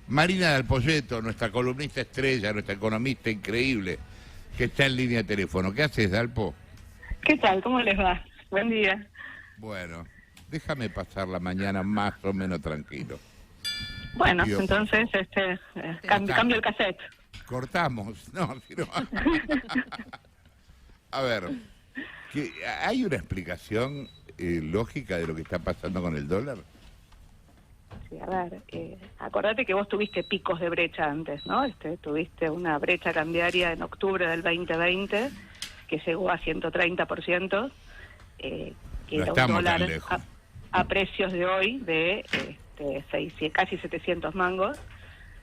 Marina Del Poyeto, nuestra columnista estrella, nuestra economista increíble, que está en línea de teléfono. ¿Qué haces, Dalpo? ¿Qué tal? ¿Cómo les va? Buen día. Bueno, déjame pasar la mañana más o menos tranquilo. Bueno, Pido, entonces cambio el cassette. Cortamos, no, sino... A ver, ¿hay una explicación lógica de lo que está pasando con el dólar? Sí, a ver, acordate que vos tuviste picos de brecha antes, ¿no? Tuviste una brecha cambiaria en octubre del 2020 que llegó a 130%, que No era un estamos dólar tan lejos. a precios de hoy de casi 700 mangos.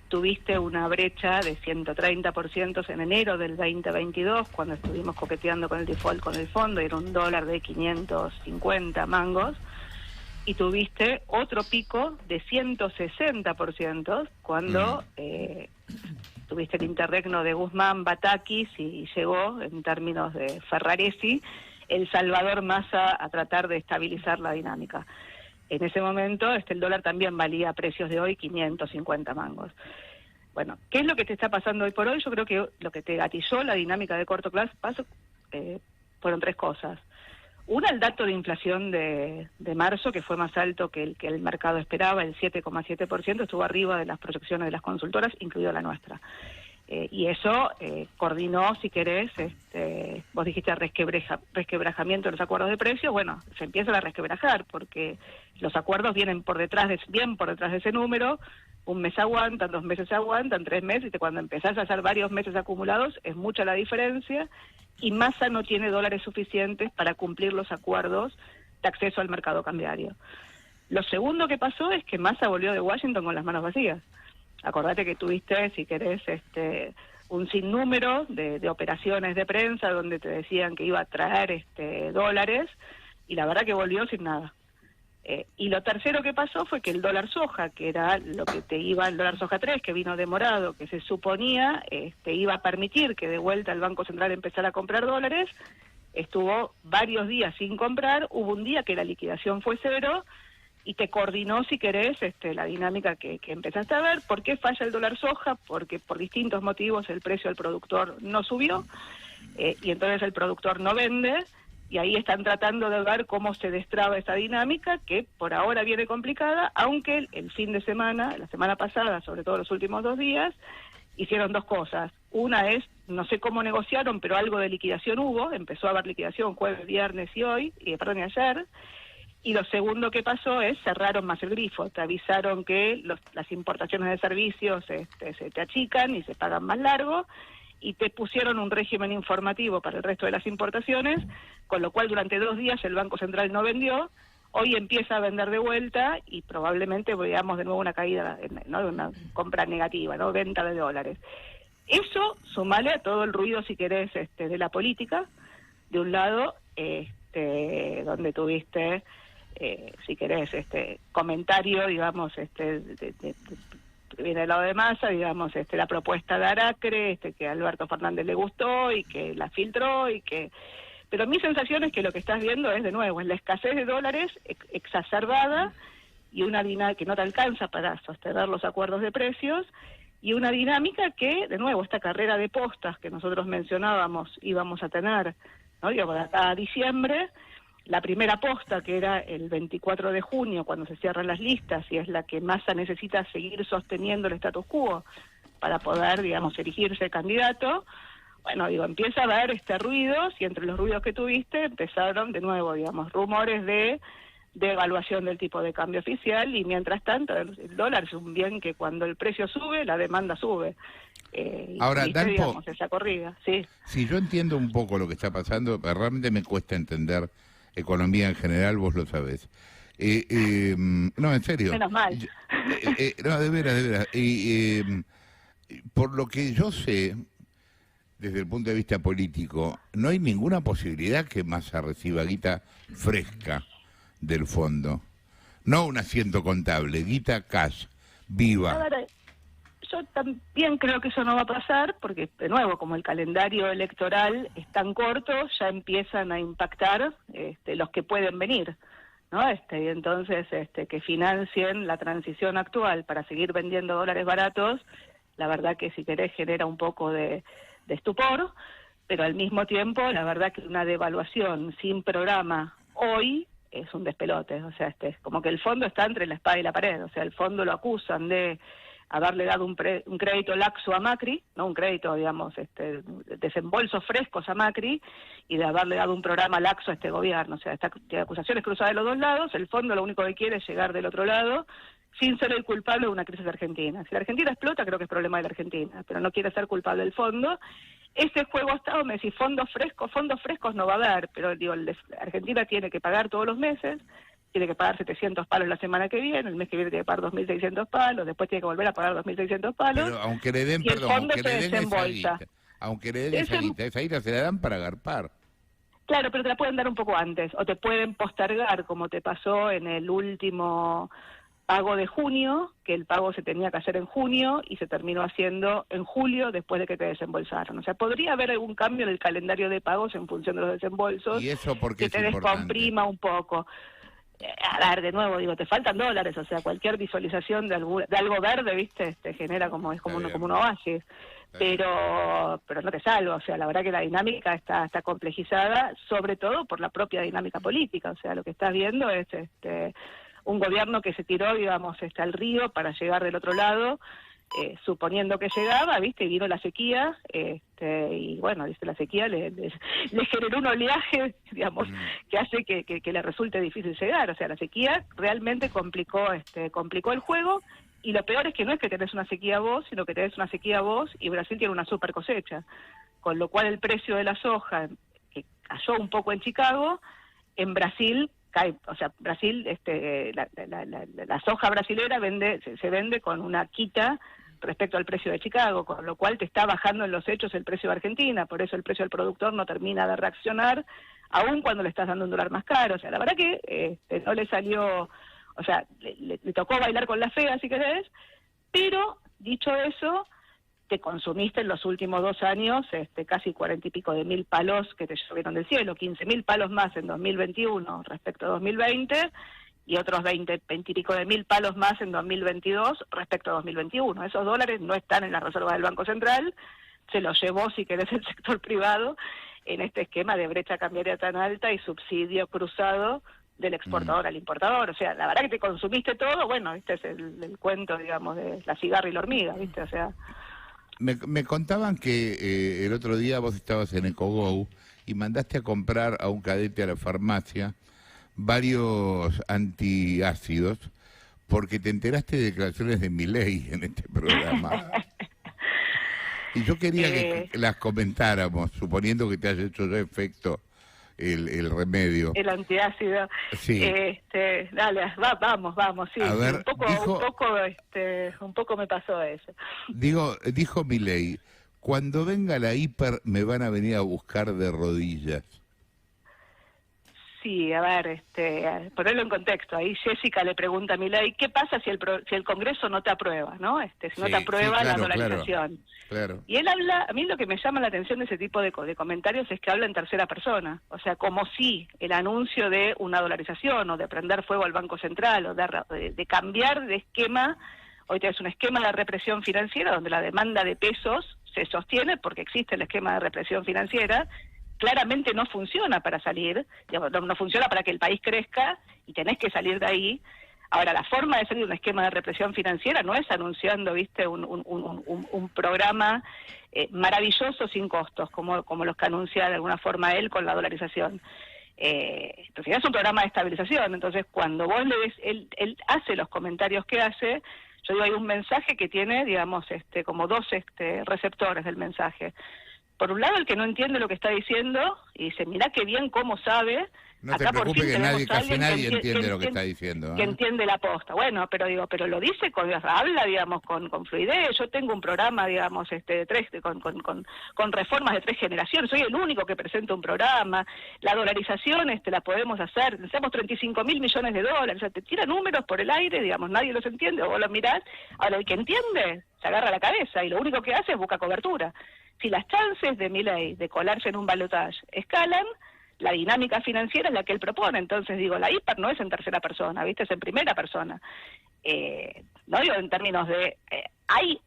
Tuviste una brecha de 130% en enero del 2022, cuando estuvimos coqueteando con el default con el fondo, era un dólar de 550 mangos. Y tuviste otro pico de 160% cuando tuviste el interregno de Guzmán, Batakis y llegó, en términos de Ferraresi, el Salvador Massa a tratar de estabilizar la dinámica. En ese momento el dólar también valía a precios de hoy 550 mangos. Bueno, ¿qué es lo que te está pasando hoy por hoy? Yo creo que lo que te gatilló la dinámica de corto plazo fueron tres cosas. Una, el dato de inflación de marzo, que fue más alto que el mercado esperaba, el 7,7%, estuvo arriba de las proyecciones de las consultoras, incluida la nuestra. Y eso coordinó, si querés, vos dijiste resquebrajamiento de los acuerdos de precios. Bueno, se empiezan a resquebrajar porque los acuerdos vienen bien por detrás de ese número. Un mes aguantan, 2 meses aguantan, 3 meses, y cuando empezás a hacer varios meses acumulados es mucha la diferencia, y Massa no tiene dólares suficientes para cumplir los acuerdos de acceso al mercado cambiario. Lo segundo que pasó es que Massa volvió de Washington con las manos vacías. Acordate que tuviste, si querés, un sinnúmero de operaciones de prensa donde te decían que iba a traer dólares, y la verdad que volvió sin nada. Y lo tercero que pasó fue que el dólar soja, que era lo que te iba, el dólar soja 3, que vino demorado, que se suponía iba a permitir que de vuelta el Banco Central empezara a comprar dólares, estuvo varios días sin comprar. Hubo un día que la liquidación fue cero, y te coordinó, si querés, la dinámica que empezaste a ver. ¿Por qué falla el dólar soja? Porque por distintos motivos el precio al productor no subió, y entonces el productor no vende, y ahí están tratando de ver cómo se destraba esa dinámica, que por ahora viene complicada, aunque el fin de semana, la semana pasada, sobre todo los últimos 2 días, hicieron 2 cosas. Una es, no sé cómo negociaron, pero algo de liquidación hubo, empezó a haber liquidación jueves, viernes y ayer. Y lo segundo que pasó es cerraron más el grifo, te avisaron que las importaciones de servicios se te achican y se pagan más largo, y te pusieron un régimen informativo para el resto de las importaciones, con lo cual durante 2 días el Banco Central no vendió. Hoy empieza a vender de vuelta y probablemente veamos de nuevo una caída, ¿no?, una compra negativa, ¿no?, venta de dólares. Eso, sumale a todo el ruido, si querés, de la política, de un lado, donde tuviste, si querés, comentario, digamos, que viene del lado de Massa, digamos, la propuesta de Aracre, que a Alberto Fernández le gustó y que la filtró, pero mi sensación es que lo que estás viendo es, de nuevo, es la escasez de dólares exacerbada, y una dinámica que no te alcanza para sostener los acuerdos de precios, y una dinámica que, de nuevo, esta carrera de postas que nosotros mencionábamos íbamos a tener, ¿no?, digo, de acá a diciembre. La primera posta, que era el 24 de junio, cuando se cierran las listas, y es la que Massa necesita seguir sosteniendo el status quo para poder, digamos, erigirse candidato. Bueno, empieza a haber ruidos, y entre los ruidos que tuviste empezaron de nuevo, digamos, rumores de evaluación del tipo de cambio oficial, y mientras tanto el dólar es un bien que cuando el precio sube, la demanda sube. Ahora, ¿viste, Dalpo, digamos, esa corrida? Sí. Si yo entiendo un poco lo que está pasando, realmente me cuesta entender economía en general, vos lo sabés. No, en serio. Menos mal. No, de veras. Por lo que yo sé, desde el punto de vista político, no hay ninguna posibilidad que Massa reciba guita fresca del fondo. No un asiento contable, guita cash, viva. A ver, yo también creo que eso no va a pasar, porque, de nuevo, como el calendario electoral es tan corto, ya empiezan a impactar los que pueden venir, ¿no? Y entonces que financien la transición actual para seguir vendiendo dólares baratos, la verdad que si querés genera un poco de estupor, pero al mismo tiempo la verdad que una devaluación sin programa hoy es un despelote, o sea, es como que el fondo está entre la espada y la pared, o sea, el fondo lo acusan de haberle dado un crédito laxo a Macri, no un crédito, digamos, desembolsos frescos a Macri, y de haberle dado un programa laxo a este gobierno. O sea, tiene acusaciones cruzadas de los dos lados, el fondo lo único que quiere es llegar del otro lado, sin ser el culpable de una crisis argentina. Si la Argentina explota, creo que es problema de la Argentina, pero no quiere ser culpable del fondo. Ese juego ha estado, me decís, fondos frescos no va a haber, pero digo, Argentina tiene que pagar todos los meses, tiene que pagar 700 palos la semana que viene, el mes que viene tiene que pagar 2.600 palos, después tiene que volver a pagar 2.600 palos. Pero aunque le den, y el fondo se desembolsa. Aunque le den esa guita se la dan para agarpar. Claro, pero te la pueden dar un poco antes, o te pueden postergar, como te pasó en el último pago de junio, que el pago se tenía que hacer en junio y se terminó haciendo en julio después de que te desembolsaron. O sea, podría haber algún cambio en el calendario de pagos en función de los desembolsos. ¿Y eso por qué que te es importante? descomprima un poco. A ver, de nuevo, digo, te faltan dólares, o sea, cualquier visualización de algo verde, ¿viste? Te genera como un oasis, pero no te salva, o sea, la verdad que la dinámica está complejizada, sobre todo por la propia dinámica política, o sea, lo que estás viendo es un gobierno que se tiró, digamos, al río para llegar del otro lado, suponiendo que llegaba, ¿viste? Y vino la sequía, y bueno, la sequía le generó un oleaje, digamos, que hace que le resulte difícil llegar. O sea, la sequía realmente complicó el juego, y lo peor es que no es que tenés una sequía vos, sino que tenés una sequía vos y Brasil tiene una super cosecha, con lo cual el precio de la soja, que cayó un poco en Chicago, en Brasil cae, o sea, Brasil, la soja brasilera se vende con una quita respecto al precio de Chicago, con lo cual te está bajando en los hechos el precio de Argentina, por eso el precio del productor no termina de reaccionar, aun cuando le estás dando un dólar más caro. O sea, la verdad que no le salió, o sea, le tocó bailar con la fea, si querés, pero, dicho eso, te consumiste en los últimos 2 años casi 40 y pico de mil palos que te llovieron del cielo, 15.000 palos más en 2021 respecto a 2020, y otros 20 y pico de mil palos más en 2022 respecto a 2021. Esos dólares no están en la reserva del Banco Central, se los llevó, si querés, el sector privado en este esquema de brecha cambiaria tan alta y subsidio cruzado del exportador al importador. O sea, la verdad que te consumiste todo, bueno, este es el cuento, digamos, de la cigarra y la hormiga, ¿viste? O sea... Me contaban que el otro día vos estabas en EcoGo y mandaste a comprar a un cadete a la farmacia varios antiácidos porque te enteraste de declaraciones de Milei en este programa. Y yo quería que las comentáramos, suponiendo que te haya hecho ya efecto el remedio. El antiácido. Sí. Dale, vamos, sí. A ver, un poco me pasó eso. Dijo Milei, cuando venga la hiper me van a venir a buscar de rodillas. Sí, a ver, ponerlo en contexto. Ahí Jessica le pregunta a Milei, ¿qué pasa si el Congreso no te aprueba, no? Si no te aprueba la dolarización. Claro. Y él habla, a mí lo que me llama la atención de ese tipo de comentarios es que habla en tercera persona. O sea, como si el anuncio de una dolarización o de prender fuego al Banco Central o de cambiar de esquema, hoy tenés un esquema de represión financiera donde la demanda de pesos se sostiene porque existe el esquema de represión financiera, claramente no funciona para salir, no funciona para que el país crezca y tenés que salir de ahí. Ahora, la forma de salir de un esquema de represión financiera no es anunciando, viste, un programa maravilloso sin costos, como los que anuncia de alguna forma él con la dolarización. Entonces es un programa de estabilización. Entonces, cuando vos le ves, él hace los comentarios que hace, yo digo, hay un mensaje que tiene, digamos, como dos receptores del mensaje. Por un lado, el que no entiende lo que está diciendo y dice, mirá qué bien cómo sabe. No te preocupes que casi nadie entiende lo que está diciendo. Que entiende la posta. Bueno, pero lo dice, habla, digamos, con fluidez. Yo tengo un programa, digamos, con reformas de 3 generaciones. Soy el único que presenta un programa. La dolarización la podemos hacer. Necesitamos 35.000 millones de dólares. O sea, te tira números por el aire, digamos, nadie los entiende, o vos los mirás. Ahora, el que entiende se agarra la cabeza y lo único que hace es buscar cobertura. Si las chances de Milei de colarse en un balotaje escalan, la dinámica financiera es la que él propone. Entonces digo, la hiper no es en tercera persona, ¿viste? Es en primera persona. No digo en términos de... hay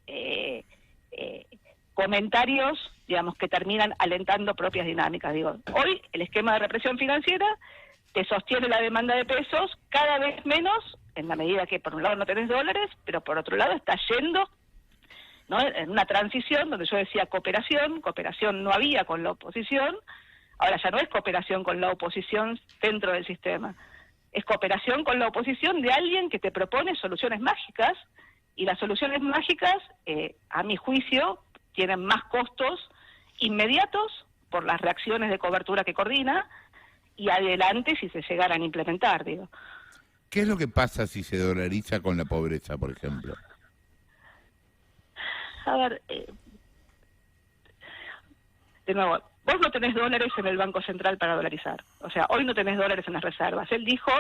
comentarios, digamos, que terminan alentando propias dinámicas. Digo, hoy el esquema de represión financiera te sostiene la demanda de pesos cada vez menos, en la medida que por un lado no tenés dólares, pero por otro lado está yendo, ¿no?, en una transición donde yo decía cooperación no había con la oposición, ahora ya no es cooperación con la oposición dentro del sistema, es cooperación con la oposición de alguien que te propone soluciones mágicas, y las soluciones mágicas, a mi juicio, tienen más costos inmediatos por las reacciones de cobertura que coordina, y adelante si se llegaran a implementar, digo. ¿Qué es lo que pasa si se dolariza con la pobreza, por ejemplo? A ver, de nuevo, vos no tenés dólares en el Banco Central para dolarizar. O sea, hoy no tenés dólares en las reservas. Él dijo,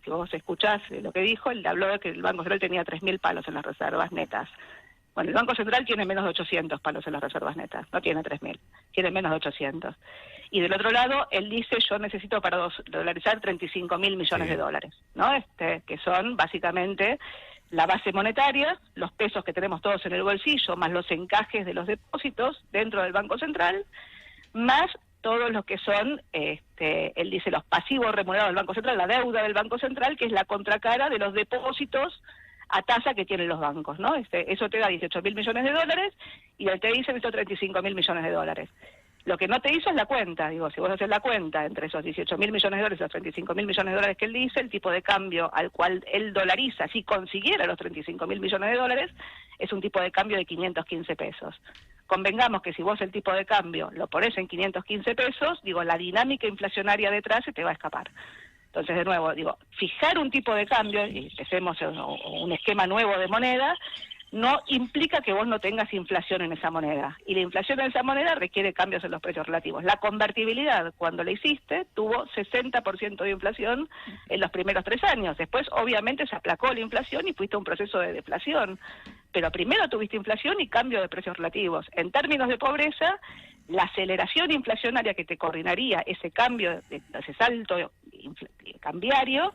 que vos escuchás lo que dijo, él habló de que el Banco Central tenía 3.000 palos en las reservas netas. Bueno, el Banco Central tiene menos de 800 palos en las reservas netas, no tiene 3.000, tiene menos de 800. Y del otro lado, él dice, yo necesito para dolarizar 35.000 millones de dólares, ¿no? Que son básicamente la base monetaria, los pesos que tenemos todos en el bolsillo, más los encajes de los depósitos dentro del Banco Central, más todos los que son, él dice, los pasivos remunerados del Banco Central, la deuda del Banco Central, que es la contracara de los depósitos a tasa que tienen los bancos, ¿no? Eso te da 18.000 millones de dólares, y él te dice, necesito 35.000 millones de dólares. Lo que no te hizo es la cuenta, digo, si vos haces la cuenta entre esos 18.000 millones de dólares y los 35.000 millones de dólares que él dice, el tipo de cambio al cual él dolariza, si consiguiera los 35.000 millones de dólares, es un tipo de cambio de 515 pesos. Convengamos que si vos el tipo de cambio lo ponés en 515 pesos, digo, la dinámica inflacionaria detrás se te va a escapar. Entonces, de nuevo, digo, fijar un tipo de cambio, y empecemos un esquema nuevo de moneda, no implica que vos no tengas inflación en esa moneda. Y la inflación en esa moneda requiere cambios en los precios relativos. La convertibilidad, cuando la hiciste, tuvo 60% de inflación en los primeros 3 años. Después, obviamente, se aplacó la inflación y fuiste a un proceso de deflación. Pero primero tuviste inflación y cambio de precios relativos. En términos de pobreza, la aceleración inflacionaria que te coordinaría ese cambio, ese salto cambiario,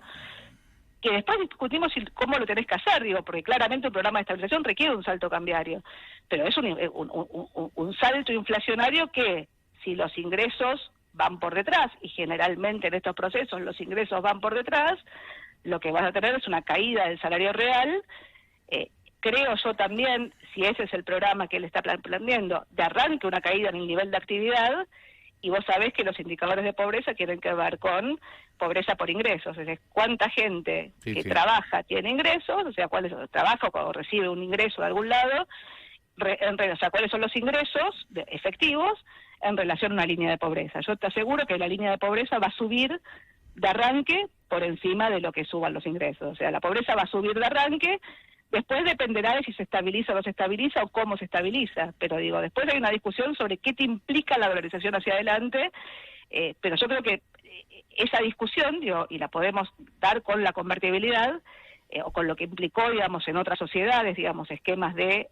que después discutimos cómo lo tenés que hacer, digo, porque claramente un programa de estabilización requiere un salto cambiario, pero es un salto inflacionario que, si los ingresos van por detrás, y generalmente en estos procesos los ingresos van por detrás, lo que vas a tener es una caída del salario real. Creo yo también, si ese es el programa que él está planteando, de arranque una caída en el nivel de actividad, y vos sabés que los indicadores de pobreza tienen que ver con pobreza por ingresos, es decir, cuánta gente que trabaja tiene ingresos, o sea, trabaja o recibe un ingreso de algún lado, o sea, cuáles son los ingresos efectivos en relación a una línea de pobreza. Yo te aseguro que la línea de pobreza va a subir de arranque por encima de lo que suban los ingresos, o sea, la pobreza va a subir de arranque. Después dependerá de si se estabiliza o no se estabiliza o cómo se estabiliza, pero digo, después hay una discusión sobre qué te implica la dolarización hacia adelante, pero yo creo que esa discusión, digo, y la podemos dar con la convertibilidad, o con lo que implicó, digamos, en otras sociedades, digamos, esquemas de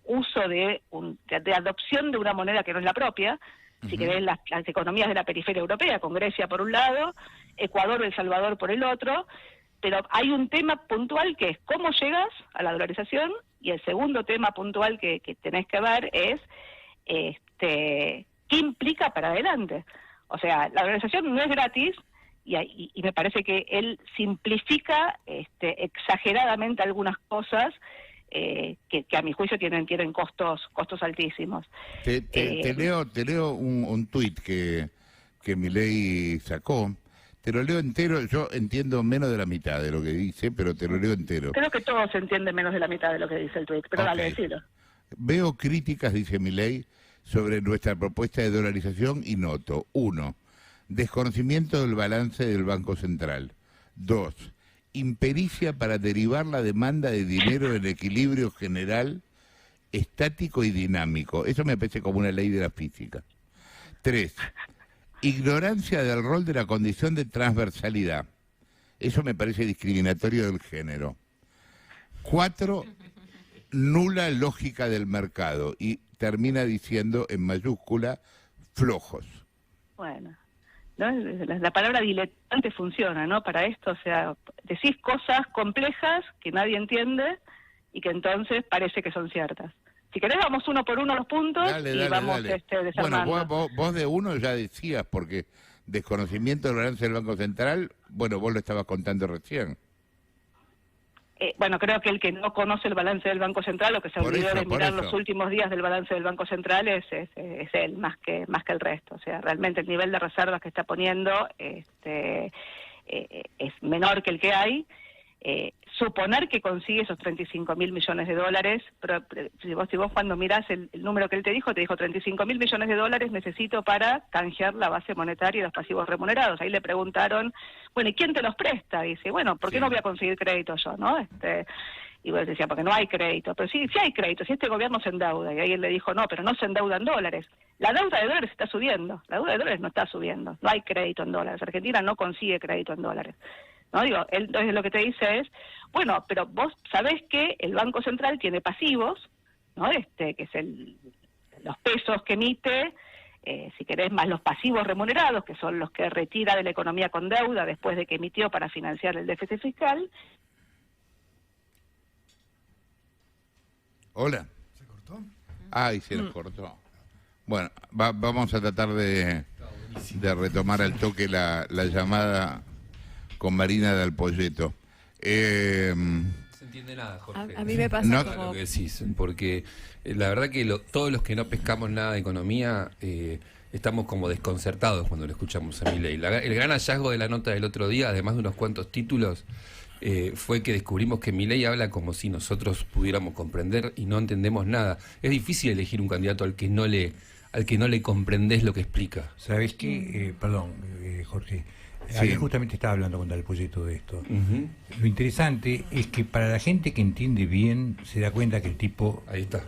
uso de adopción de una moneda que no es la propia, si querés, las economías de la periferia europea, con Grecia por un lado, Ecuador o El Salvador por el otro. Pero hay un tema puntual que es cómo llegas a la dolarización, y el segundo tema puntual que tenés que ver es qué implica para adelante. O sea, la dolarización no es gratis, y me parece que él simplifica exageradamente algunas cosas que a mi juicio tienen costos altísimos. Te leo un tuit que Milei sacó. Te lo leo entero, yo entiendo menos de la mitad de lo que dice, pero te lo leo entero. Creo que todos entienden menos de la mitad de lo que dice el tuit, pero dale, decilo. Veo críticas, dice Milei, sobre nuestra propuesta de dolarización y noto: 1. Desconocimiento del balance del Banco Central. 2. Impericia para derivar la demanda de dinero en equilibrio general, estático y dinámico. Eso me parece como una ley de la física. 3. Ignorancia del rol de la condición de transversalidad. Eso me parece discriminatorio del género. 4. Nula lógica del mercado. Y termina diciendo en mayúscula, flojos. Bueno, ¿no? La palabra diletante funciona, ¿no? Para esto, o sea, decís cosas complejas que nadie entiende y que entonces parece que son ciertas. Si querés vamos uno por uno los puntos y vamos desarmando. Bueno, vos de uno ya decías, porque desconocimiento del balance del Banco Central, bueno, vos lo estabas contando recién. Bueno, creo que el que no conoce el balance del Banco Central, o que se olvidó de mirar los últimos días del balance del Banco Central, es él, más que el resto. O sea, realmente el nivel de reservas que está poniendo es menor que el que hay. Suponer que consigue esos 35.000 millones de dólares, pero si vos cuando mirás el número que él te dijo 35.000 millones de dólares necesito para canjear la base monetaria y los pasivos remunerados. Ahí le preguntaron, bueno, ¿y quién te los presta? Dice, bueno, ¿por qué no voy a conseguir crédito yo, no? Y vos decía, porque no hay crédito. Pero sí hay crédito, si este gobierno se endeuda. Y ahí él le dijo, no, pero no se endeuda en dólares. La deuda de dólares está subiendo, la deuda de dólares no está subiendo, no hay crédito en dólares. Argentina no consigue crédito en dólares. ¿No? Digo, él entonces lo que te dice es, bueno, pero vos sabés que el Banco Central tiene pasivos, ¿no? Que es los pesos que emite, si querés, más los pasivos remunerados, que son los que retira de la economía con deuda después de que emitió para financiar el déficit fiscal. Hola. ¿Se cortó? Ay, se nos cortó. Bueno, vamos a tratar de retomar al toque la llamada con Marina del Polleto. No se entiende nada, Jorge. A mí me pasa como... lo que decís, porque la verdad que todos los que no pescamos nada de economía estamos como desconcertados cuando lo escuchamos a Milei. El gran hallazgo de la nota del otro día, además de unos cuantos títulos, fue que descubrimos que Milei habla como si nosotros pudiéramos comprender y no entendemos nada. Es difícil elegir un candidato al que no le comprendés lo que explica. ¿Sabés qué? Perdón, Jorge. Sí. Ayer justamente estaba hablando con Del Polleto de esto. Lo interesante es que para la gente que entiende bien se da cuenta que el tipo Ahí está.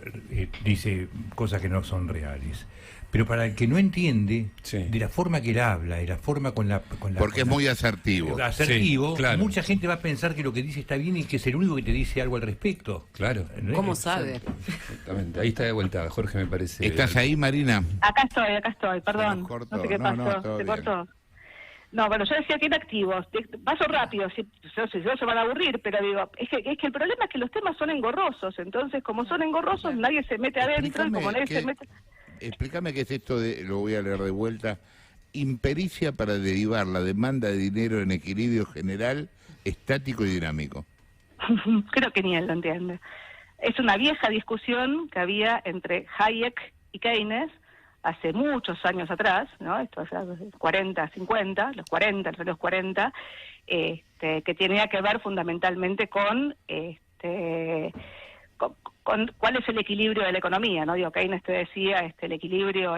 Dice cosas que no son reales. Pero para el que no entiende, Sí. de la forma que él habla, de la forma Porque es muy asertivo. asertivo, Sí, claro. mucha gente va a pensar que lo que dice está bien y que es el único que te dice algo al respecto. Claro. ¿Cómo sabe? Exactamente. Ahí está de vuelta, Jorge, me parece. ¿Estás ahí, Marina? Acá estoy, perdón. Se nos cortó. No sé qué pasó, todo se bien. cortó. No, bueno, yo decía que inactivos. Paso rápido, si no se van a aburrir, pero digo, es que el problema es que los temas son engorrosos, entonces como son engorrosos nadie se mete adentro y como nadie se mete... Explícame qué es esto lo voy a leer de vuelta, impericia para derivar la demanda de dinero en equilibrio general, estático y dinámico. Creo que ni él lo entiende. Es una vieja discusión que había entre Hayek y Keynes hace muchos años atrás, ¿no? Esto es 40, 50, los 40, que tenía que ver fundamentalmente con cuál es el equilibrio de la economía, ¿no? Digo, Keynes te decía, el equilibrio,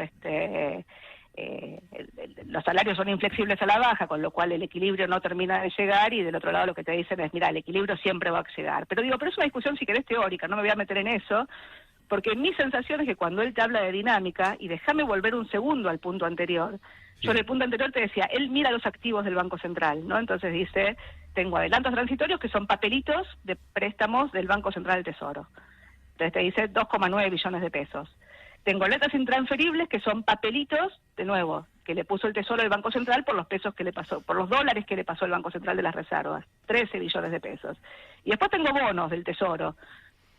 los salarios son inflexibles a la baja, con lo cual el equilibrio no termina de llegar, y del otro lado lo que te dicen es, mira, el equilibrio siempre va a llegar. Pero es una discusión, si querés, teórica, no me voy a meter en eso, porque mi sensación es que cuando él te habla de dinámica, y déjame volver un segundo al punto anterior, yo en el punto anterior te decía, él mira los activos del Banco Central, ¿no? Entonces dice, tengo adelantos transitorios que son papelitos de préstamos del Banco Central del Tesoro. Entonces te dice 2,9 billones de pesos. Tengo letras intransferibles que son papelitos, de nuevo, que le puso el Tesoro del Banco Central por los pesos que le pasó, por los dólares que le pasó el Banco Central de las Reservas, 13 billones de pesos. Y después tengo bonos del Tesoro.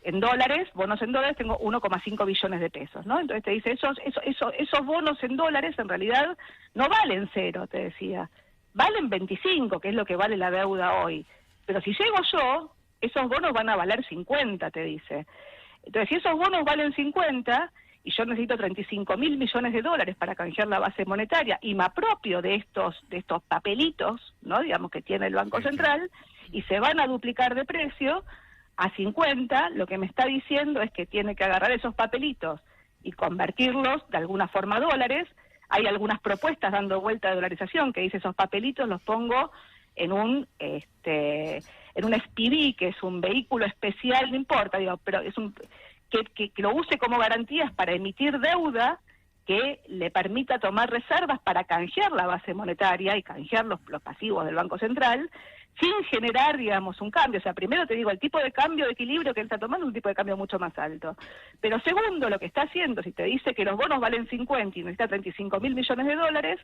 En dólares, bonos en dólares, tengo 1,5 billones de pesos, ¿no? Entonces te dice, esos bonos en dólares en realidad no valen 0, te decía. Valen 25, que es lo que vale la deuda hoy. Pero si llego yo, esos bonos van a valer 50, te dice. Entonces, si esos bonos valen 50, y yo necesito 35.000 millones de dólares para canjear la base monetaria, y me apropio de estos papelitos, ¿no? Digamos, que tiene el Banco Central, y se van a duplicar de precio, a 50, lo que me está diciendo es que tiene que agarrar esos papelitos y convertirlos de alguna forma a dólares. Hay algunas propuestas dando vuelta de dolarización que dice, esos papelitos los pongo en un SPV, que es un vehículo especial, no importa, digo, pero es que lo use como garantías para emitir deuda que le permita tomar reservas para canjear la base monetaria y canjear los pasivos del Banco Central. sin generar, digamos, un cambio. O sea, primero te digo, el tipo de cambio de equilibrio que él está tomando es un tipo de cambio mucho más alto. Pero segundo, lo que está haciendo, si te dice que los bonos valen 50 y necesita 35.000 millones de dólares,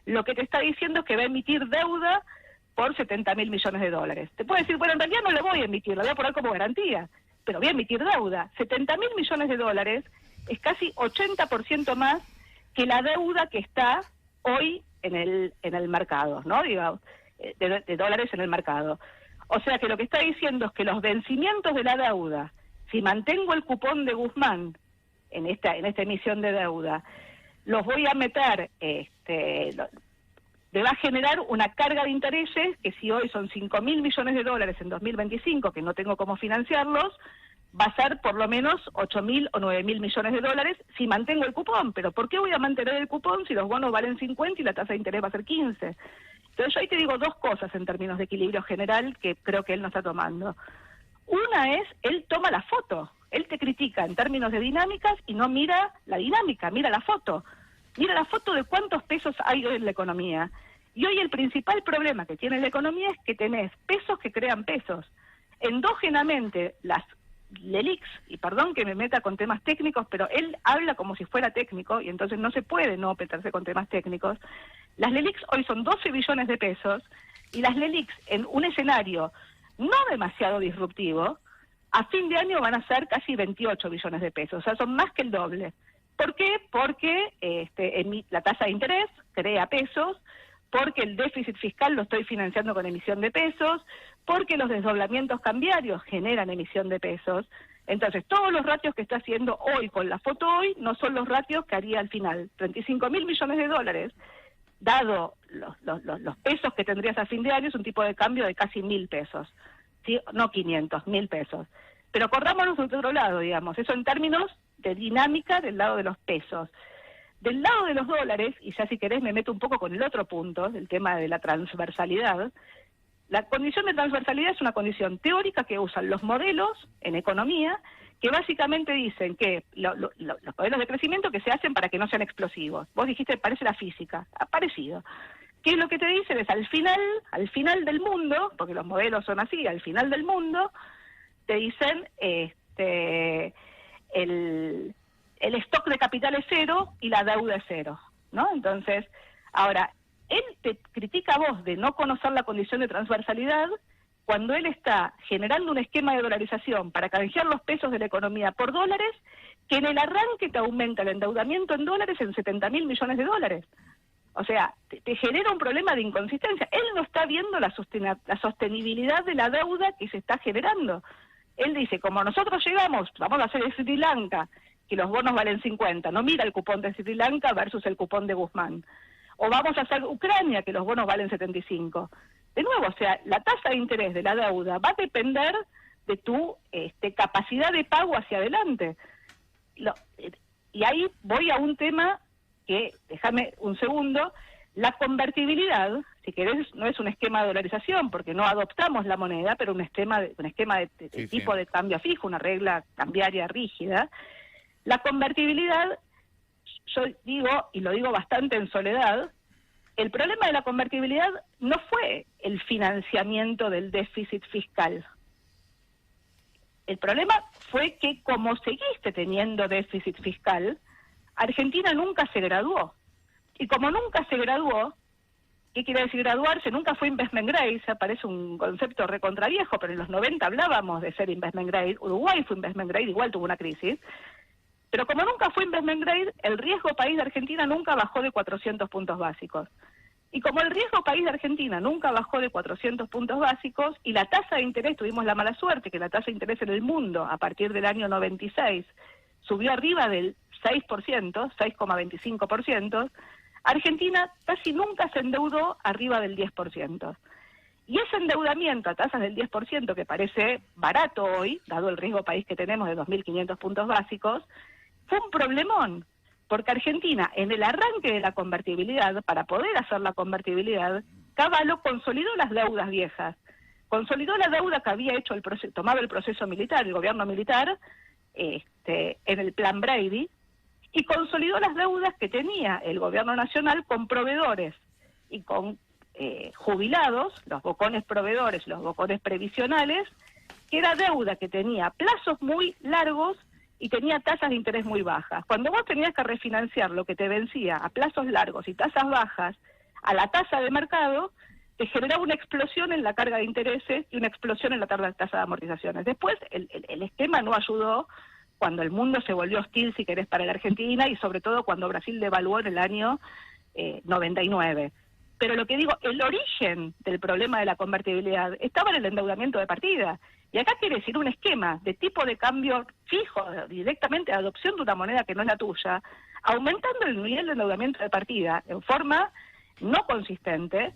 lo que te está diciendo es que va a emitir deuda por 70.000 millones de dólares. Te puede decir, bueno, en realidad no le voy a emitir, la voy a poner como garantía, pero voy a emitir deuda. 70.000 millones de dólares es casi 80% más que la deuda que está hoy en el mercado, ¿no? Digamos, de dólares en el mercado. O sea que lo que está diciendo es que los vencimientos de la deuda, si mantengo el cupón de Guzmán en esta emisión de deuda, los voy a meter, me va a generar una carga de intereses que si hoy son 5.000 millones de dólares en 2025, que no tengo cómo financiarlos, va a ser por lo menos 8.000 o 9.000 millones de dólares si mantengo el cupón. Pero ¿por qué voy a mantener el cupón si los bonos valen 50 y la tasa de interés va a ser 15? Entonces yo ahí te digo dos cosas en términos de equilibrio general que creo que él no está tomando. Una es, él toma la foto, él te critica en términos de dinámicas y no mira la dinámica, mira la foto. Mira la foto de cuántos pesos hay hoy en la economía. Y hoy el principal problema que tiene la economía es que tenés pesos que crean pesos. Endógenamente, las LELIQs, y perdón que me meta con temas técnicos, pero él habla como si fuera técnico, y entonces no se puede no meterse con temas técnicos. Las LELIQs hoy son 12 billones de pesos, y las LELIQs en un escenario no demasiado disruptivo, a fin de año van a ser casi 28 billones de pesos, o sea, son más que el doble. ¿Por qué? Porque la tasa de interés crea pesos, porque el déficit fiscal lo estoy financiando con emisión de pesos, porque los desdoblamientos cambiarios generan emisión de pesos. Entonces, todos los ratios que está haciendo hoy con la foto hoy no son los ratios que haría al final. 35.000 millones de dólares, dado los pesos que tendrías a fin de año, es un tipo de cambio de casi 1.000 pesos, ¿sí? No 500, 1.000 pesos. Pero corrámonos de otro lado, digamos, eso en términos de dinámica del lado de los pesos. Del lado de los dólares, y ya si querés me meto un poco con el otro punto, el tema de la transversalidad. La condición de transversalidad es una condición teórica que usan los modelos en economía, que básicamente dicen que los modelos de crecimiento que se hacen para que no sean explosivos. Vos dijiste, parece la física, ha parecido. ¿Qué es lo que te dicen? Es al final del mundo, porque los modelos son así, al final del mundo, te dicen el stock de capital es cero y la deuda es cero, ¿no? Entonces, ahora, él te critica a vos de no conocer la condición de transversalidad cuando él está generando un esquema de dolarización para canjear los pesos de la economía por dólares, que en el arranque te aumenta el endeudamiento en dólares en 70.000 millones de dólares. O sea, te genera un problema de inconsistencia. Él no está viendo la sostenibilidad de la deuda que se está generando. Él dice, como nosotros llegamos, vamos a hacer de Sri Lanka, que los bonos valen 50, no mira el cupón de Sri Lanka versus el cupón de Guzmán. O vamos a hacer Ucrania, que los bonos valen 75. De nuevo, o sea, la tasa de interés de la deuda va a depender de tu capacidad de pago hacia adelante. Y ahí voy a un tema que, déjame un segundo, la convertibilidad, si querés, no es un esquema de dolarización, porque no adoptamos la moneda, pero un esquema de Sí, tipo sí. de cambio fijo, una regla cambiaria rígida. La convertibilidad, yo digo, y lo digo bastante en soledad, el problema de la convertibilidad no fue el financiamiento del déficit fiscal. El problema fue que como seguiste teniendo déficit fiscal, Argentina nunca se graduó. Y como nunca se graduó, ¿qué quiere decir graduarse? Nunca fue investment grade, se parece un concepto recontraviejo, pero en los 90 hablábamos de ser investment grade. Uruguay fue investment grade, igual tuvo una crisis. Pero como nunca fue investment grade, el riesgo país de Argentina nunca bajó de 400 puntos básicos. Y como el riesgo país de Argentina nunca bajó de 400 puntos básicos, y la tasa de interés, tuvimos la mala suerte que la tasa de interés en el mundo, a partir del año 96, subió arriba del 6%, 6,25%, Argentina casi nunca se endeudó arriba del 10%. Y ese endeudamiento a tasas del 10%, que parece barato hoy, dado el riesgo país que tenemos de 2.500 puntos básicos, fue un problemón, porque Argentina, en el arranque de la convertibilidad, para poder hacer la convertibilidad, Cavallo consolidó las deudas viejas, consolidó la deuda que había hecho tomado el proceso militar, el gobierno militar, en el plan Brady, y consolidó las deudas que tenía el gobierno nacional con proveedores y con jubilados, los bocones proveedores, los bocones previsionales, que era deuda que tenía plazos muy largos y tenía tasas de interés muy bajas. Cuando vos tenías que refinanciar lo que te vencía a plazos largos y tasas bajas a la tasa de mercado, te generaba una explosión en la carga de intereses y una explosión en la tasa de amortizaciones. Después, el esquema no ayudó cuando el mundo se volvió hostil, si querés, para la Argentina, y sobre todo cuando Brasil devaluó en el año 99. Pero lo que digo, el origen del problema de la convertibilidad estaba en el endeudamiento de partida. Y acá quiere decir un esquema de tipo de cambio fijo, directamente de adopción de una moneda que no es la tuya, aumentando el nivel de endeudamiento de partida en forma no consistente,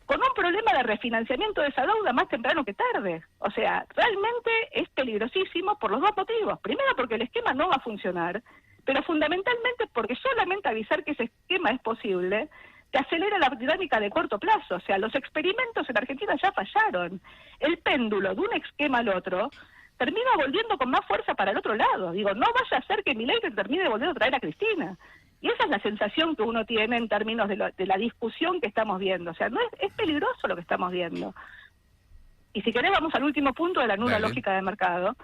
con un problema de refinanciamiento de esa deuda más temprano que tarde. O sea, realmente es peligrosísimo por los dos motivos. Primero, porque el esquema no va a funcionar, pero fundamentalmente porque solamente avisar que ese esquema es posible te acelera la dinámica de corto plazo. O sea, los experimentos en Argentina ya fallaron. El péndulo de un esquema al otro termina volviendo con más fuerza para el otro lado. Digo, no vaya a ser que Milei te termine volviendo a traer a Cristina. Y esa es la sensación que uno tiene en términos de la discusión que estamos viendo. O sea, no es peligroso lo que estamos viendo. Y si querés, vamos al último punto de la nula lógica de mercado.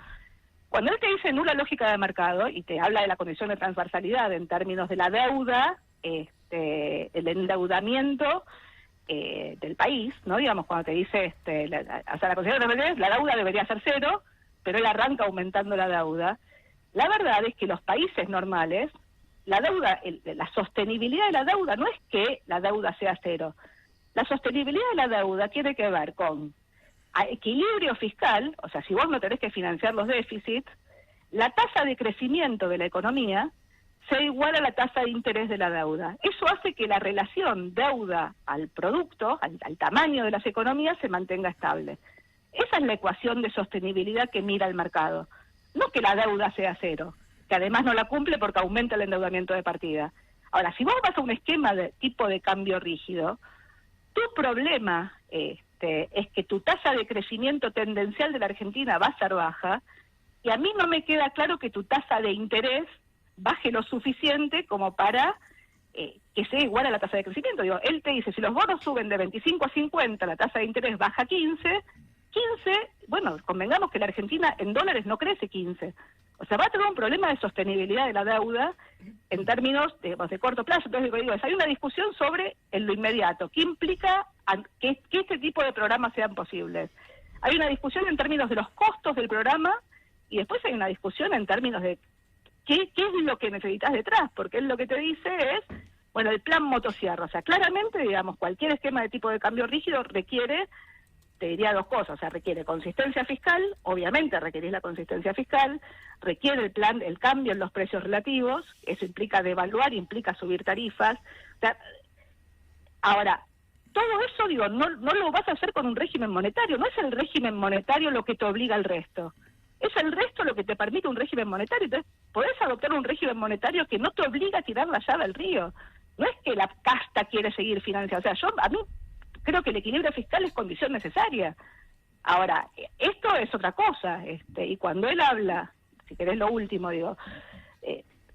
Cuando él te dice nula lógica de mercado y te habla de la condición de transversalidad en términos de la deuda, el endeudamiento del país, ¿no? Digamos, cuando te dice, la condición de transversalidad, la deuda debería ser cero, pero él arranca aumentando la deuda. La verdad es que los países normales, la deuda, la sostenibilidad de la deuda no es que la deuda sea cero. La sostenibilidad de la deuda tiene que ver con equilibrio fiscal, o sea, si vos no tenés que financiar los déficits, la tasa de crecimiento de la economía sea igual a la tasa de interés de la deuda. Eso hace que la relación deuda al producto, al tamaño de las economías, se mantenga estable. Esa es la ecuación de sostenibilidad que mira el mercado. No que la deuda sea cero, que además no la cumple porque aumenta el endeudamiento de partida. Ahora, si vos vas a un esquema de tipo de cambio rígido, tu problema es que tu tasa de crecimiento tendencial de la Argentina va a ser baja, y a mí no me queda claro que tu tasa de interés baje lo suficiente como para que sea igual a la tasa de crecimiento. Digo, él te dice, si los bonos suben de 25 a 50, la tasa de interés baja a 15, bueno, convengamos que la Argentina en dólares no crece 15. O sea, va a tener un problema de sostenibilidad de la deuda en términos de corto plazo. Entonces, digo, hay una discusión sobre lo inmediato. ¿Qué implica que este tipo de programas sean posibles? Hay una discusión en términos de los costos del programa y después hay una discusión en términos de qué es lo que necesitas detrás, porque él lo que te dice es, bueno, el plan motosierra. O sea, claramente, digamos, cualquier esquema de tipo de cambio rígido requiere, te diría dos cosas, o sea, requiere consistencia fiscal, obviamente requerís la consistencia fiscal, requiere el cambio en los precios relativos, eso implica devaluar, implica subir tarifas. O sea, ahora, todo eso, digo, no lo vas a hacer con un régimen monetario, no es el régimen monetario lo que te obliga al resto, es el resto lo que te permite un régimen monetario. Entonces, podés adoptar un régimen monetario que no te obliga a tirar la llave al río, no es que la casta quiere seguir financiando, o sea, a mí creo que el equilibrio fiscal es condición necesaria. Ahora, esto es otra cosa, y cuando él habla, si querés lo último, digo,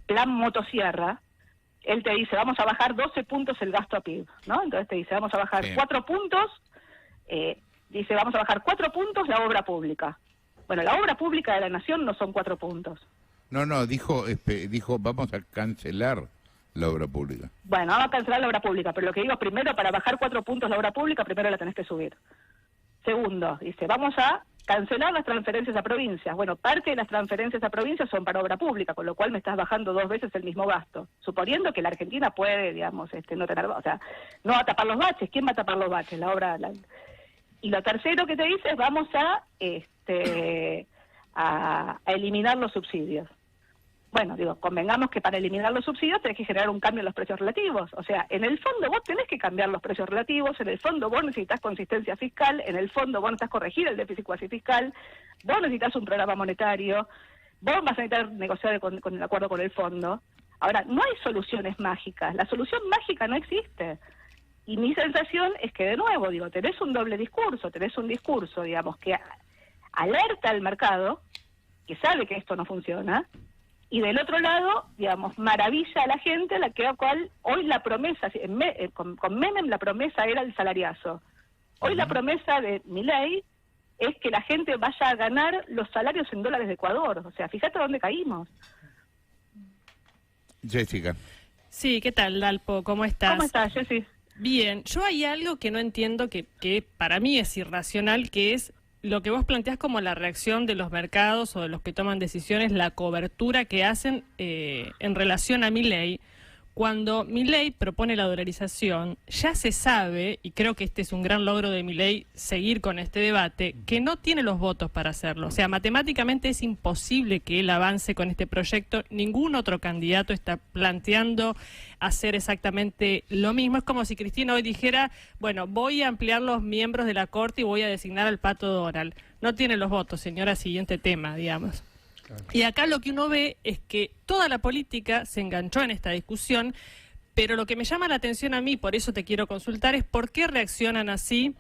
plan motosierra, él te dice, vamos a bajar 12 puntos el gasto a PIB, ¿no? Entonces te dice, vamos a bajar 4 puntos, dice, vamos a bajar 4 puntos la obra pública. Bueno, la obra pública de la nación no son 4 puntos. No, dijo, vamos a cancelar la obra pública. Bueno, vamos a cancelar la obra pública, pero lo que digo, primero, para bajar 4 puntos la obra pública, primero la tenés que subir. Segundo, dice, vamos a cancelar las transferencias a provincias. Bueno, parte de las transferencias a provincias son para obra pública, con lo cual me estás bajando 2 veces el mismo gasto. Suponiendo que la Argentina puede, digamos, no tener, o sea, no va a tapar los baches. ¿Quién va a tapar los baches? La obra. Y lo tercero que te dice es, vamos a eliminar los subsidios. Bueno, digo, convengamos que para eliminar los subsidios tenés que generar un cambio en los precios relativos. O sea, en el fondo vos tenés que cambiar los precios relativos, en el fondo vos necesitas consistencia fiscal, en el fondo vos necesitas corregir el déficit cuasi fiscal, vos necesitas un programa monetario, vos vas a necesitar negociar con el acuerdo con el fondo. Ahora, no hay soluciones mágicas, la solución mágica no existe. Y mi sensación es que, de nuevo, digo, tenés un doble discurso, tenés un discurso, digamos, que alerta al mercado, que sabe que esto no funciona, Y del otro lado, digamos, maravilla a la gente, a la cual hoy la promesa, con Menem la promesa era el salariazo. Hoy la promesa de Milei es que la gente vaya a ganar los salarios en dólares de Ecuador. O sea, fíjate dónde caímos. Jessica. Sí, ¿qué tal, Dalpo? ¿Cómo estás? ¿Cómo estás, Jessy? Bien, yo hay algo que no entiendo, que para mí es irracional, que es lo que vos planteás como la reacción de los mercados o de los que toman decisiones, la cobertura que hacen en relación a Milei. Cuando Milei propone la dolarización, ya se sabe, y creo que este es un gran logro de Milei, seguir con este debate, que no tiene los votos para hacerlo. O sea, matemáticamente es imposible que él avance con este proyecto. Ningún otro candidato está planteando hacer exactamente lo mismo. Es como si Cristina hoy dijera, bueno, voy a ampliar los miembros de la Corte y voy a designar al Pato Donald. No tiene los votos, señora, siguiente tema, digamos. Y acá lo que uno ve es que toda la política se enganchó en esta discusión, pero lo que me llama la atención a mí, por eso te quiero consultar, es por qué reaccionan así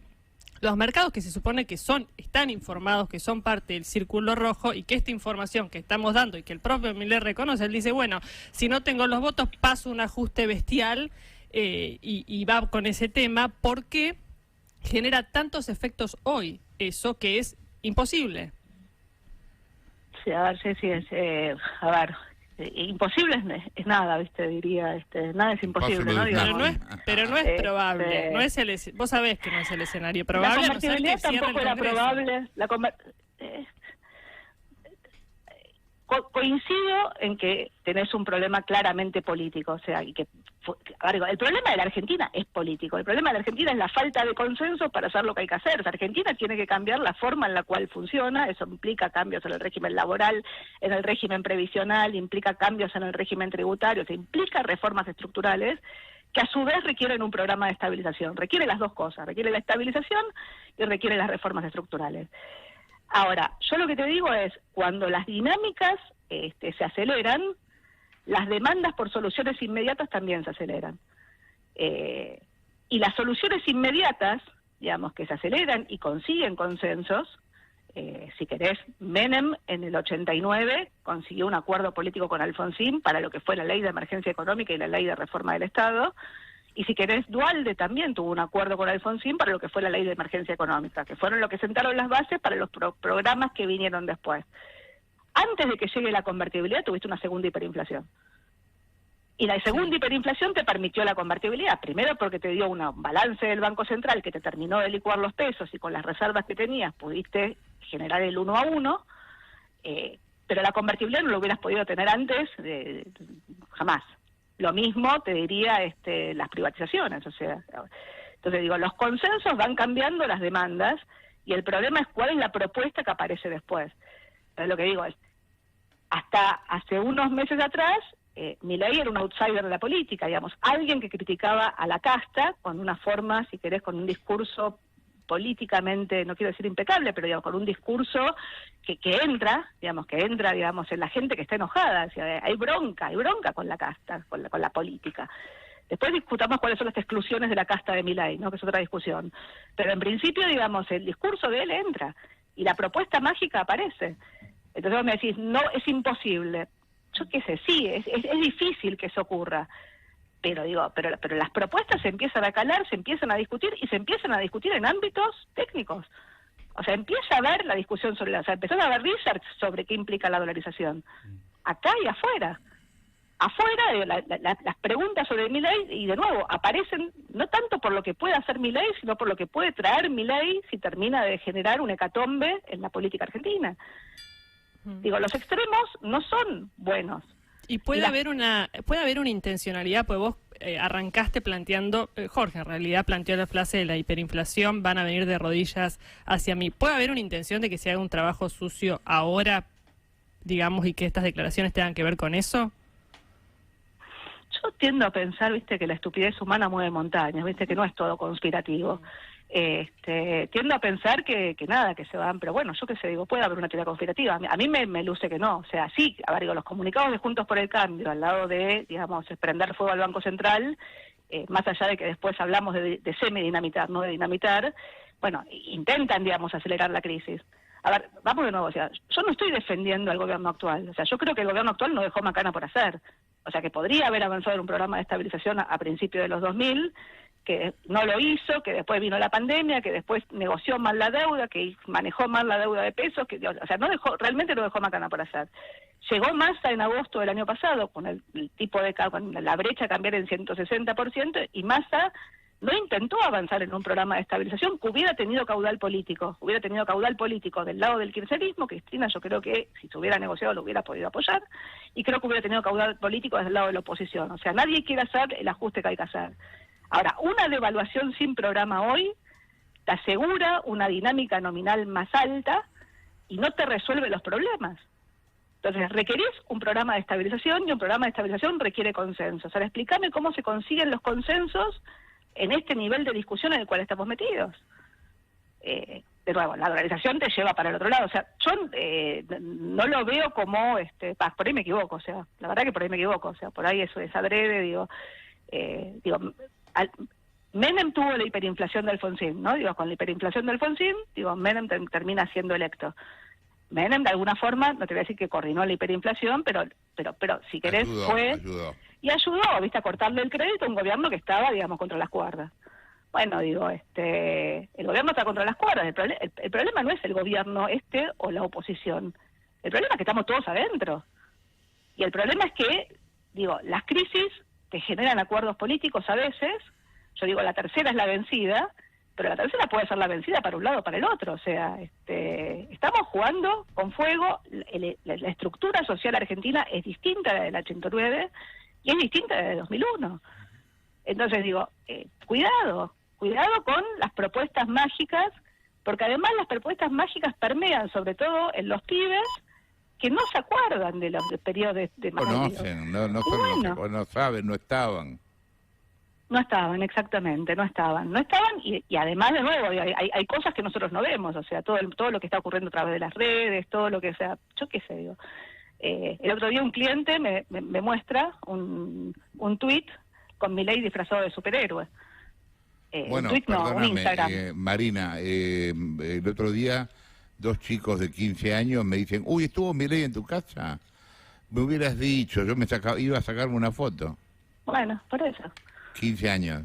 los mercados que se supone que están informados, que son parte del círculo rojo, y que esta información que estamos dando y que el propio Milei reconoce, él dice, bueno, si no tengo los votos paso un ajuste bestial y va con ese tema, porque genera tantos efectos hoy, eso que es imposible. Sí, a ver, Jessy, imposible es nada, ¿viste? Diría, nada es imposible, ¿no? Pero no es probable, no es vos sabés que no es el escenario probable. La convertibilidad tampoco era probable. Coincido en que tenés un problema claramente político, o sea, y que el problema de la Argentina es político, el problema de la Argentina es la falta de consenso para hacer lo que hay que hacer. O sea, Argentina tiene que cambiar la forma en la cual funciona, eso implica cambios en el régimen laboral, en el régimen previsional, implica cambios en el régimen tributario, o sea, implica reformas estructurales que a su vez requieren un programa de estabilización, requiere las dos cosas, requiere la estabilización y requiere las reformas estructurales. Ahora, yo lo que te digo es, cuando las dinámicas se aceleran, las demandas por soluciones inmediatas también se aceleran. Y las soluciones inmediatas, digamos, que se aceleran y consiguen consensos, si querés, Menem en el 89 consiguió un acuerdo político con Alfonsín para lo que fue la ley de emergencia económica y la ley de reforma del Estado. Y si querés, Duhalde también tuvo un acuerdo con Alfonsín para lo que fue la ley de emergencia económica, que fueron lo que sentaron las bases para los programas que vinieron después. Antes de que llegue la convertibilidad tuviste una segunda hiperinflación. Y la segunda hiperinflación te permitió la convertibilidad, primero porque te dio un balance del Banco Central que te terminó de licuar los pesos y con las reservas que tenías pudiste generar el 1 a 1, pero la convertibilidad no lo hubieras podido tener antes, jamás. Lo mismo te diría las privatizaciones, o sea, entonces digo, los consensos van cambiando las demandas y el problema es cuál es la propuesta que aparece después. Entonces lo que digo es, hasta hace unos meses atrás, Milei era un outsider de la política, digamos, alguien que criticaba a la casta con una forma, si querés, con un discurso políticamente, no quiero decir impecable, pero digamos, con un discurso que entra, digamos, en la gente que está enojada. O sea, hay bronca con la casta, con la política. Después discutamos cuáles son las exclusiones de la casta de Milei, ¿no? Que es otra discusión. Pero en principio, digamos, el discurso de él entra y la propuesta mágica aparece. Entonces vos me decís, no, es imposible. Yo qué sé, sí, es difícil que eso ocurra. Pero las propuestas se empiezan a calar, se empiezan a discutir y se empiezan a discutir en ámbitos técnicos. O sea, empieza a haber la discusión empezó a haber research sobre qué implica la dolarización. Acá y afuera. Afuera, las preguntas sobre Milei, y de nuevo, aparecen no tanto por lo que puede hacer Milei, sino por lo que puede traer Milei si termina de generar un hecatombe en la política argentina. Digo, los extremos no son buenos. Y puede haber una intencionalidad, pues vos arrancaste planteando, Jorge en realidad planteó la frase de la hiperinflación, van a venir de rodillas hacia mí. ¿Puede haber una intención de que se haga un trabajo sucio ahora, digamos, y que estas declaraciones tengan que ver con eso? Yo tiendo a pensar, viste, que la estupidez humana mueve montañas, viste, que no es todo conspirativo. Tiendo a pensar que nada, que se van, pero bueno, yo qué sé, digo, puede haber una teoría conspirativa. A mí me luce que no, o sea, sí, a ver, digo, los comunicados de Juntos por el Cambio, al lado de, digamos, prender fuego al Banco Central, más allá de que después hablamos de semidinamitar, no de dinamitar, bueno, intentan, digamos, acelerar la crisis. A ver, vamos de nuevo, o sea, yo no estoy defendiendo al gobierno actual, o sea, yo creo que el gobierno actual no dejó macana por hacer, o sea, que podría haber avanzado en un programa de estabilización a principios de los 2000, que no lo hizo, que después vino la pandemia, que después negoció mal la deuda, que manejó mal la deuda de pesos, que, o sea, realmente no dejó macana por hacer. Llegó Massa en agosto del año pasado, con el tipo de con la brecha cambiar en 160%, y Massa no intentó avanzar en un programa de estabilización que hubiera tenido caudal político del lado del kirchnerismo. Cristina, yo creo que si se hubiera negociado lo hubiera podido apoyar, y creo que hubiera tenido caudal político desde el lado de la oposición. O sea, nadie quiere hacer el ajuste que hay que hacer. Ahora, una devaluación sin programa hoy te asegura una dinámica nominal más alta y no te resuelve los problemas. Entonces, requerís un programa de estabilización, y un programa de estabilización requiere consensos. Ahora, explícame cómo se consiguen los consensos en este nivel de discusión en el cual estamos metidos. De nuevo, la dolarización te lleva para el otro lado. O sea, yo no lo veo como, por ahí me equivoco, o sea, la verdad que por ahí me equivoco, o sea, por ahí eso es adrede, Menem tuvo la hiperinflación de Alfonsín, ¿no? Con la hiperinflación de Alfonsín, Menem termina siendo electo. Menem, de alguna forma, no te voy a decir que coordinó la hiperinflación, pero si querés, ayudó. Y ayudó, a cortarle el crédito a un gobierno que estaba, contra las cuerdas. Bueno, el gobierno está contra las cuerdas. El problema no es el gobierno o la oposición. El problema es que estamos todos adentro. Y el problema es que, las crisis te generan acuerdos políticos a veces. Yo la tercera es la vencida, pero la tercera puede ser la vencida para un lado o para el otro. O sea, estamos jugando con fuego. La estructura social argentina es distinta de la del 89 y es distinta de la del 2001. Entonces cuidado con las propuestas mágicas, porque además las propuestas mágicas permean sobre todo en los pibes que no se acuerdan de los periodos de conocen, no saben, no estaban. No estaban, exactamente, no estaban y además, de nuevo, hay cosas que nosotros no vemos, o sea, todo lo que está ocurriendo a través de las redes, todo lo que sea, yo qué sé, el otro día un cliente me muestra un tuit con Milei disfrazado de superhéroe. Bueno, un Instagram. Marina, el otro día 2 chicos de 15 años me dicen, uy, ¿estuvo Milei en tu casa? Me hubieras dicho, yo iba a sacarme una foto. Bueno, por eso. 15 años.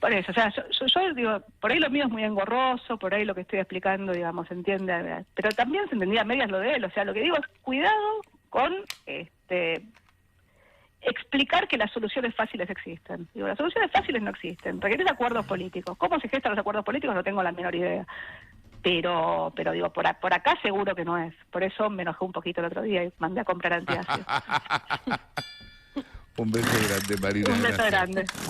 Por eso, o sea, yo por ahí lo mío es muy engorroso, por ahí lo que estoy explicando, se entiende, pero también se entendía a medias lo de él. O sea, lo que digo es cuidado con explicar que las soluciones fáciles existen. Las soluciones fáciles no existen, requieren acuerdos políticos. ¿Cómo se gestan los acuerdos políticos? No tengo la menor idea. Pero por acá seguro que no es. Por eso me enojé un poquito el otro día y mandé a comprar antiácido. Un beso grande, Marina. Un beso grande.